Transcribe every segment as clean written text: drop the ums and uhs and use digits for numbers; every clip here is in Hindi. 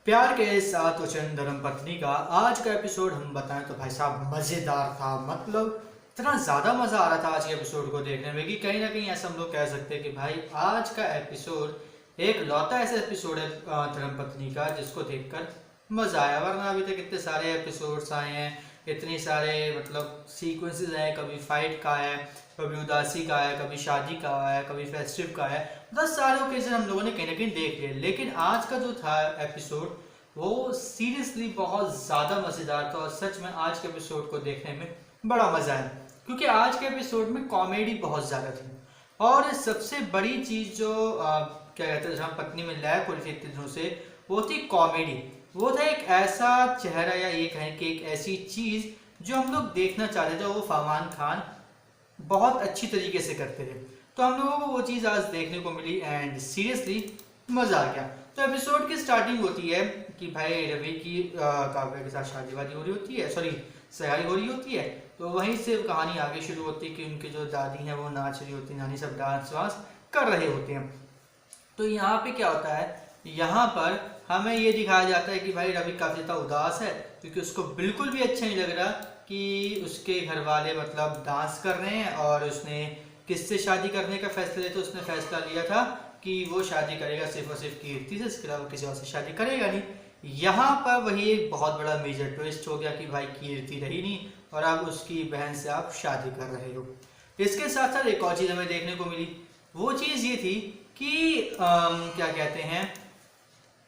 प्यार के साथ वचन धर्म पत्नी का आज का एपिसोड हम बताएं तो भाई साहब मजेदार था। मतलब इतना ज्यादा मजा आ रहा था आज के एपिसोड को देखने में कि कहीं ना कहीं ऐसा हम लोग कह सकते हैं कि भाई आज का एपिसोड एक लौता ऐसा एपिसोड है धर्म पत्नी का जिसको देखकर मजा आया। वरना अभी तक इतने सारे एपिसोड्स आए हैं, इतने सारे मतलब सीक्वेंसेस आए, कभी फाइट का है, कभी उदासी का है, कभी शादी का है, कभी फेस्टिव का है। 10 सारे ओकेजन हम लोगों ने कहीं ना कहीं देख लिए, लेकिन आज का जो था एपिसोड वो सीरियसली बहुत ज़्यादा मज़ेदार था। और सच में आज के एपिसोड को देखने में बड़ा मज़ा आया क्योंकि आज के एपिसोड में कॉमेडी बहुत ज़्यादा थी। और सबसे बड़ी चीज़ जो क्या कहते हैं जहाँ पत्नी में लैक हो रही थी इतने दिनों से, वो थी कॉमेडी। वो था एक ऐसा चेहरा या ये कहें कि एक ऐसी चीज़ जो हम लोग देखना चाहते थे, वो फरमान खान बहुत अच्छी तरीके से करते थे। तो हम लोगों को वो चीज़ आज देखने को मिली एंड सीरियसली मज़ा आ गया। तो एपिसोड की स्टार्टिंग होती है कि भाई रवि की काव्या के साथ शादी वादी हो रही होती है, सॉरी सगाई हो रही होती है। तो वहीं से कहानी आगे शुरू होती है कि उनकी जो दादी हैं वो नाच रही होती है, नानी सब डांस वांस कर रहे होते हैं। तो यहाँ पे क्या होता है, यहाँ पर हमें ये दिखाया जाता है कि भाई रवि काफ़ी ज़्यादा उदास है क्योंकि उसको बिल्कुल भी अच्छा नहीं लग रहा कि उसके घर वाले मतलब डांस कर रहे हैं और उसने किससे शादी करने का फैसला लिया। तो उसने फैसला लिया था कि वो शादी करेगा सिर्फ और सिर्फ कीर्ति से, इसके अलावा किसी और से शादी करेगा नहीं। यहाँ पर वही एक बहुत बड़ा मेजर ट्विस्ट हो गया कि भाई कीर्ति रही नहीं और अब उसकी बहन से आप शादी कर रहे हो। इसके साथ साथ एक और चीज़ हमें देखने को मिली, वो चीज़ ये थी कि क्या कहते हैं,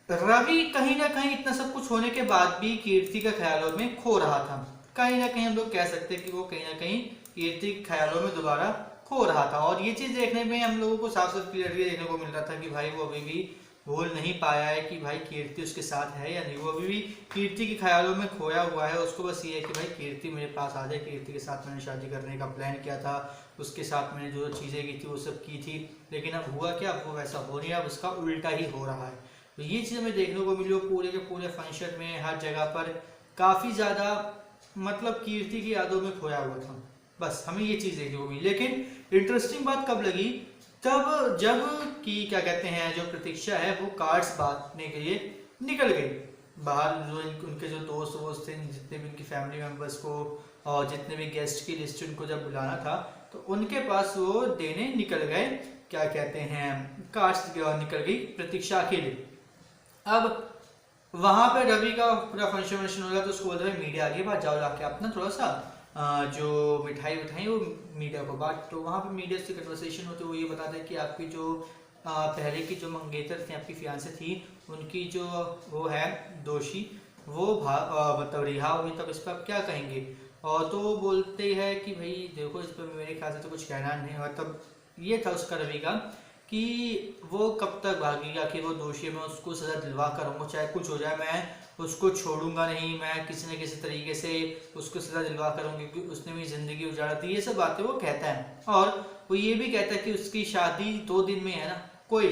रवि कहीं ना कहीं इतना सब कुछ होने के बाद भी कीर्ति के ख्यालों में खो रहा था। कहीं ना कहीं हम लोग कह सकते हैं कि वो कहीं ना कहीं कीर्ति के ख्यालों में दोबारा खो रहा था। और ये चीज़ देखने में हम लोगों को साफ साफ क्लियरली देखने को मिल रहा था कि भाई वो अभी भी भूल नहीं पाया है कि भाई कीर्ति उसके साथ है या नहीं। वो अभी भी कीर्ति के ख्यालों में खोया हुआ है। उसको बस ये है कि भाई कीर्ति मेरे पास आ जाए, कीर्ति के साथ मैंने शादी करने का प्लान किया था, उसके साथ मैंने जो चीज़ें की थी वो सब की थी, लेकिन अब हुआ क्या, अब वो वैसा हो नहीं, अब उसका उल्टा ही हो रहा है। तो ये चीज़ हमें देखने को मिली। पूरे के पूरे फंक्शन में हर जगह पर काफ़ी ज़्यादा मतलब कीर्ति की यादों में खोया हुआ था। बस हमें ये चीज़ देखने को मिली। लेकिन इंटरेस्टिंग बात कब लगी, तब जब कि क्या कहते हैं जो प्रतीक्षा है वो कार्ड्स बांटने के लिए निकल गई बाहर। जो उनके जो दोस्त वोस्त थे, जितने भी उनकी फैमिली मेम्बर्स को और जितने भी गेस्ट की लिस्ट उनको जब बुलाना था तो उनके पास वो देने निकल गए, क्या कहते हैं कार्ड्स निकल गई प्रतीक्षा अकेले। अब वहां पे रवि का पूरा फंक्शन वंक्शन हो गया तो उसको बोलते भाई मीडिया आगे बात जाओ, जाके अपना थोड़ा सा जो मिठाई उठाई वो मीडिया को बांट। तो वहाँ पे मीडिया से कन्वर्सेशन होते हुए ये बताते हैं कि आपकी जो पहले की जो मंगेतर थी, आपकी फियांसे थी, उनकी जो वो है दोषी, वो मतलब रिहा हुई, तब इस पर आप क्या कहेंगे। और तो वो बोलते हैं कि भाई देखो इस पर मेरे ख्याल से तो कुछ कहना नहीं। मतलब ये था उसका रवि का कि वो कब तक भागेगा कि वो दोषी है, मैं उसको सज़ा दिलवा कर रहूँगा, चाहे कुछ हो जाए मैं उसको छोड़ूंगा नहीं, मैं किसी न किसी तरीके से उसको सज़ा दिलवा करूँगी क्योंकि उसने मेरी ज़िंदगी उजाड़ा दी। ये सब बातें वो कहता है। और वो ये भी कहता है कि उसकी शादी 2 दिन में है ना, कोई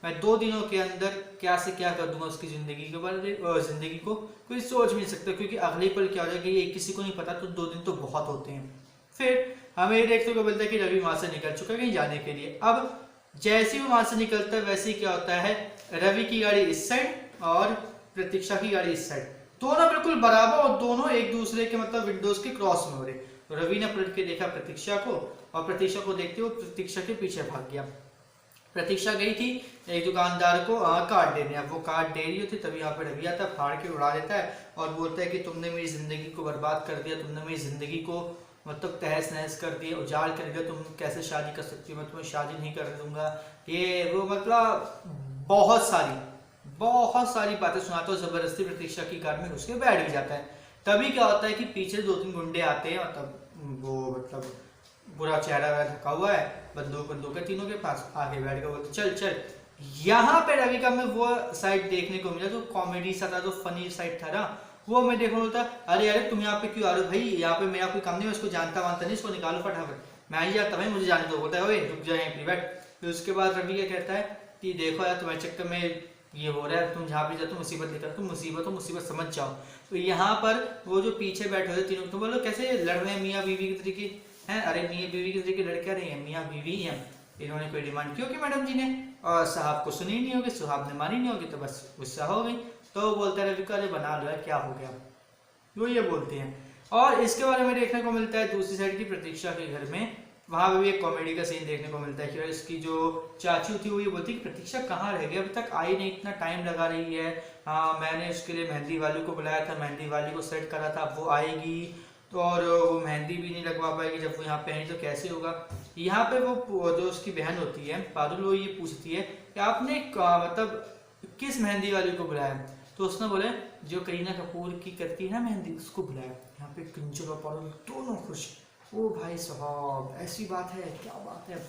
मैं 2 दिनों के अंदर क्या से क्या कर दूंगा उसकी ज़िंदगी के बारे ज़िंदगी को कोई सोच भी नहीं सकता क्योंकि अगले पल क्या हो जाएगा ये किसी को नहीं पता। तो 2 दिन तो बहुत होते हैं। फिर हमें ये देखने को मिलता है कि रवि वहाँ से निकल चुका है कहीं जाने के लिए। अब जैसे ही वहां से निकलता है वैसे ही क्या होता है, रवि की गाड़ी इस साइड और प्रतीक्षा की गाड़ी इस साइड, दोनों बिल्कुल बराबर और दोनों एक दूसरे के मतलब विंडोज के क्रॉस में हो रहे। तो रवि ने पलट के देखा प्रतीक्षा को और प्रतीक्षा को देखते हुए प्रतीक्षा के पीछे भाग गया। प्रतीक्षा गई थी एक दुकानदार को कार्ड देने। अब वो कार्ड दे रही होती तभी यहाँ पे रवि आता है, फाड़ के उड़ा देता है और बोलता है कि तुमने मेरी जिंदगी को बर्बाद कर दिया, तुमने मेरी जिंदगी को मतलब तहस नहस कर दिया, उजाड़ कर दिया, तुम कैसे शादी कर सकती हो, मैं तुम्हें शादी नहीं कर दूंगा, ये वो मतलब बहुत सारी बातें सुनाता है। जबरदस्ती प्रतीक्षा की कार में घुस के बैठ भी जाता है। तभी क्या होता है कि पीछे 2-3 गुंडे आते हैं, मतलब वो मतलब बुरा चेहरा वह ढका हुआ है, बंदूक है तीनों के पास, आगे बैठ के बोलते चल चल। यहाँ पे रवि का में वो साइड देखने को मिला जो कॉमेडी सा था, जो फनी साइड था ना, वो मैं देखने को मिलता। अरे अरे तुम यहाँ पे क्यों आ रहे हो भाई, यहाँ पे मेरा कोई काम नहीं, मैं इसको जानता वानता नहीं, इसको निकालो फटाफट, मैं ही जाता भाई, मुझे जाने दो। बोलता है रुक जाए अपनी बैठ। फिर उसके बाद रवि क्या कहता है कि देखो यार तुम्हारे चक्कर में ये हो रहा है, तुम जहाँ भी जाते हो मुसीबत लेकर, तुम मुसीबत हो मुसीबत समझ जाओ। तो यहाँ पर वो जो पीछे बैठे हुए तीनों, तो बोलो कैसे लड़ रहे हैं मियाँ बीवी के तरीके हैं। अरे मियाँ बीवी के तरीके लड़के रहे हैं, मियाँ बीवी हैं। इन्होंने कोई डिमांड की होगी मैडम जी ने और साहब को सुनी नहीं होगी, साहब ने मानी नहीं होगी, तो बस गुस्सा हो गई। तो वो बोलता है रवि को, अरे बना लो यार, क्या हो गया, वो ये बोलते हैं। और इसके बारे में देखने को मिलता है दूसरी साइड की प्रतीक्षा के घर में, वहां पे भी एक कॉमेडी का सीन देखने को मिलता है कि इसकी जो चाचू थी वो ये बोलती है कि प्रतीक्षा कहाँ रह गई, अभी तक आई नहीं, इतना टाइम लगा रही है। हाँ, मैंने उसके लिए मेहंदी वाली को बुलाया था, मेहंदी वाली को सेट करा था, वो आएगी तो, और वो मेहंदी भी नहीं लगवा पाएगी, जब वो यहाँ पे आई तो कैसे होगा। यहाँ पे वो जो उसकी बहन होती है पारुल, वो ये पूछती है कि आपने मतलब किस मेहंदी वाली को बुलाया, तो उसने बोले जो करीना कपूर की करती है ना मेहंदी, उसको बुलाया। यहाँ पे किंजल और पारुल दोनों खुश, ओ भाई साहब ऐसी बात है, क्या बात है।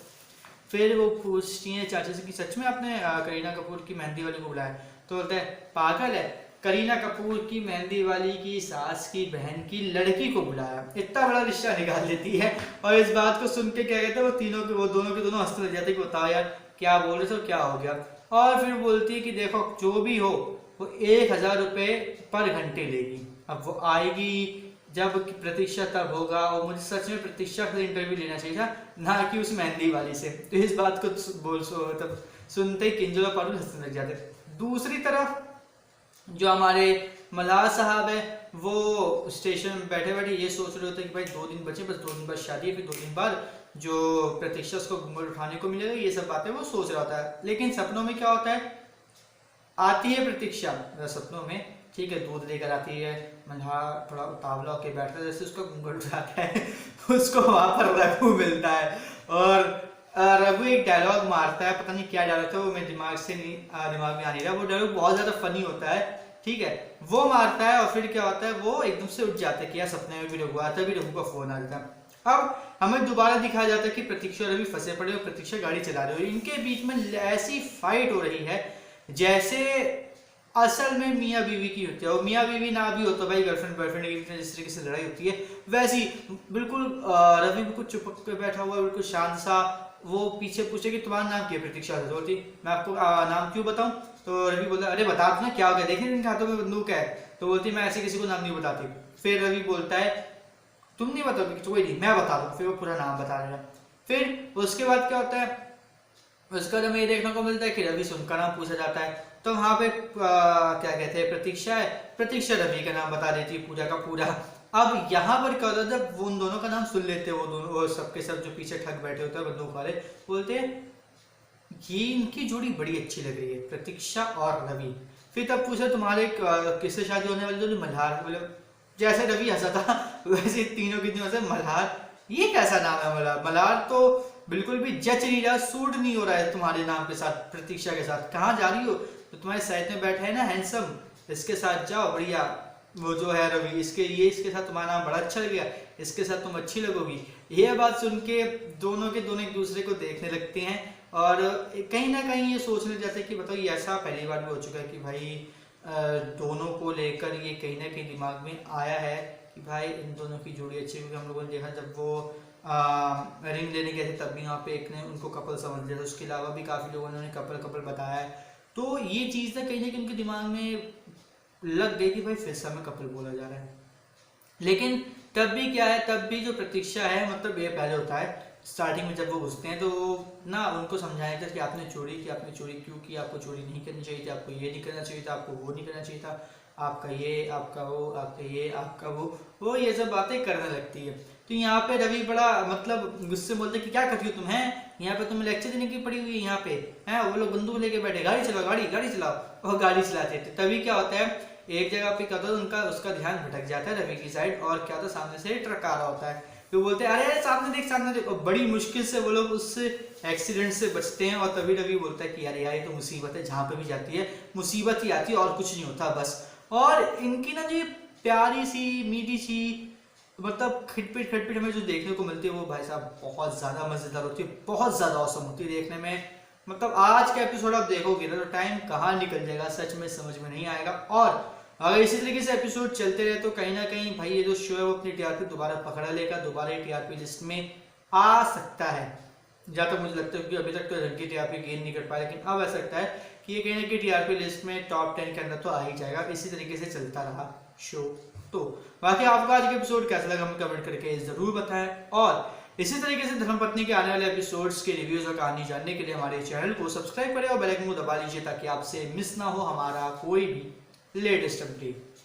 फिर वो पूछती है चाचा से कि सच में आपने करीना कपूर की मेहंदी वाली को बुलाया, तो बोलते हैं पागल है, करीना कपूर की मेहंदी वाली की सास की बहन की लड़की को बुलाया, इतना बड़ा रिश्ता निकाल देती है। और इस बात को सुन के क्या कहते हैं, वो दोनों के दोनों हंसने लग जाते हैं कि बताओ यार क्या बोल रहे थे, क्या हो गया। और फिर बोलती है कि देखो जो भी हो वो 1000 रुपये पर घंटे लेगी, अब वो आएगी जब प्रतीक्षा तब होगा, और मुझे सच में प्रतीक्षा का इंटरव्यू लेना चाहिए था, ना कि उस मेहंदी वाली से। तो इस बात को मतलब सुनते ही किंजल और पारुल हंसने लग जाते। दूसरी तरफ जो हमारे मल्हार साहब है, वो स्टेशन में बैठे बैठे ये सोच रहे होते हैं कि भाई 2 दिन बचे, बस 2 दिन बाद शादी है, फिर 2 दिन बाद जो प्रतीक्षा उसको घूंघट उठाने को मिलेगा, ये सब बातें वो सोच रहा होता है। लेकिन सपनों में क्या होता है, आती है प्रतीक्षा सपनों में, ठीक है, दूध लेकर आती है, मल्हार थोड़ा उतावला होकर बैठता है, जैसे उसका घूंघट उठाता है उसको वहां पर रघु मिलता है, और रघु एक डायलॉग मारता है, पता नहीं क्या डायलॉग था वो, मेरे दिमाग में आ नहीं रहा, वो डायलॉग बहुत ज्यादा फनी होता है, ठीक है, वो मारता है। और फिर क्या होता है, वो एकदम से उठ जाते हैं कि यार सपने में भी रघु आता है, भी रघु का फोन आ जाता है। अब हमें दोबारा दिखाया जाता है कि प्रतीक्षा और रवि फंसे पड़े और प्रतीक्षा गाड़ी चला रही है, इनके बीच में ऐसी फाइट हो रही है जैसे असल में मियाँ बीवी की होती है, और मियाँ बीवी ना भी हो तो भाई गर्लफ्रेंड बॉयफ्रेंड के बीच जिस तरीके से लड़ाई होती है, वैसी बिल्कुल रवि बिल्कुल चुपक के बैठा हुआ, बिल्कुल शांत सा, वो पीछे पूछे कि तुम्हारा नाम क्या है, प्रतीक्षा से बोलती मैं आपको नाम क्यों बताऊं, तो रवि बोलता अरे बता दो ना क्या हो गया, देखिए इनके हाथों में बंदूक है, तो बोलती मैं ऐसे किसी को नाम नहीं बताती। फिर रवि बोलता है तुम नहीं बताओगे, कोई नहीं मैं बता दूं, फिर वो पूरा नाम बता देगा। फिर उसके बाद क्या होता है, उसका हमें ये देखने को मिलता है कि रवि से उनका नाम पूछा जाता है, तो वहां पे क्या कहते हैं प्रतीक्षा है, प्रतीक्षा रवि का नाम बता देती है पूजा का पूरा। अब यहाँ पर क्या होता है, जब वो उन दोनों का नाम सुन लेते हैं, वो दोनों सबके सब जो पीछे ठग बैठे होते हैं बंदूक वाले, बोलते हैं ये इनकी जोड़ी बड़ी अच्छी लग रही है, प्रतीक्षा और रवि। फिर तब पूछा तुम्हारे किससे शादी होने वाली, जो मल्हार, बोले जैसे रवि हंसा था वैसे तीनों की तीनों से मल्हार, ये कैसा नाम है मल्हार, मल्हार तो बिल्कुल भी जच नहीं रहा, सूट नहीं हो रहा है तुम्हारे नाम के साथ, प्रतीक्षा के साथ कहाँ जा रही हो, तो तुम्हारे साइड में बैठे है ना हैंडसम, इसके साथ जाओ बढ़िया, वो जो है रवि इसके साथ तुम्हारा नाम बड़ा अच्छा लग गया, इसके साथ तुम अच्छी लगोगी। ये बात सुन के दोनों एक दूसरे को देखने लगते हैं, और कहीं ना कहीं ये सोचने जाते हैं कि बताओ ये ऐसा पहली बार भी हो चुका है कि भाई दोनों को लेकर ये कहीं ना कहीं दिमाग में आया है कि भाई इन दोनों की जोड़ी अच्छी, क्योंकि हम लोगों ने देखा जब वो रिंग लेने गए थे तब भी वहाँ पे एक ने उनको कपल समझ लिया था, उसके अलावा भी काफ़ी लोगों ने कपल बताया है, तो ये चीज़ ना कहीं उनके दिमाग में लग गई कि भाई फिर से हमें कपल बोला जा रहा है। लेकिन तब भी क्या है, तब भी जो प्रतीक्षा है, मतलब ये पहले होता है स्टार्टिंग में जब वो घुसते हैं तो ना उनको समझाया था कि आपने चोरी क्यों की, आपको चोरी नहीं करनी चाहिए थी, आपको ये नहीं करना चाहिए था, आपको वो नहीं करना चाहिए था, आपका ये आपका वो आपका ये आपका वो ये सब बातें करने लगती है। तो यहाँ पे रवि बड़ा मतलब गुस्से बोलते कि क्या करती हो तुम, है यहाँ पे तुम्हें लेक्चर देने की पड़ी हुई है, यहाँ पे है वो लोग बंदूक लेके बैठे, गाड़ी चलाओ गाड़ी चलाओ, और गाड़ी चलाते थे। तभी क्या होता है, एक जगह पे क्या होता है, उसका ध्यान भटक जाता है रवि की साइड, और क्या होता है सामने से ट्रक आ रहा होता है, तो बोलते हैं अरे सामने देख, और बड़ी मुश्किल से वो लोग उस एक्सीडेंट से बचते हैं। और तभी रवि बोलता है कि यार ये तो मुसीबत है, जहाँ पे भी जाती है मुसीबत ही आती है और कुछ नहीं होता बस। और इनकी ना जो प्यारी सी मीठी सी मतलब खटपट हमें जो देखने को मिलती है, वो भाई साहब बहुत ज्यादा मजेदार होती है, बहुत ज्यादा औसम होती है देखने में। मतलब आज का एपिसोड आप देखोगे ना तो टाइम कहाँ निकल जाएगा सच में समझ में नहीं आएगा। और अगर इसी तरीके से एपिसोड चलते रहे तो कहीं ना कहीं भाई ये जो शो है वो अपनी टीआरपी दोबारा पकड़ा लेगा, दोबारा टीआरपी लिस्ट में आ सकता है। जहाँ तक मुझे लगता है कि अभी तक तो रंग की टीआरपी गेन नहीं कर पाया, लेकिन अब ऐसा लगता है कि ये कहीं ना कहीं टीआरपी लिस्ट में टॉप 10 के अंदर तो आ ही जाएगा, इसी तरीके से चलता रहा शो। तो बाकी आपको आज का एपिसोड कैसा लगा हमें कमेंट करके जरूर बताएं, और इसी तरीके से धर्मपत्नी के आने वाले एपिसोड्स के रिव्यूज और कहानी जानने के लिए हमारे चैनल को सब्सक्राइब करें और बेल आइकन को दबा लीजिए ताकि आपसे मिस ना हो हमारा कोई भी लेटेस्ट अपडेट।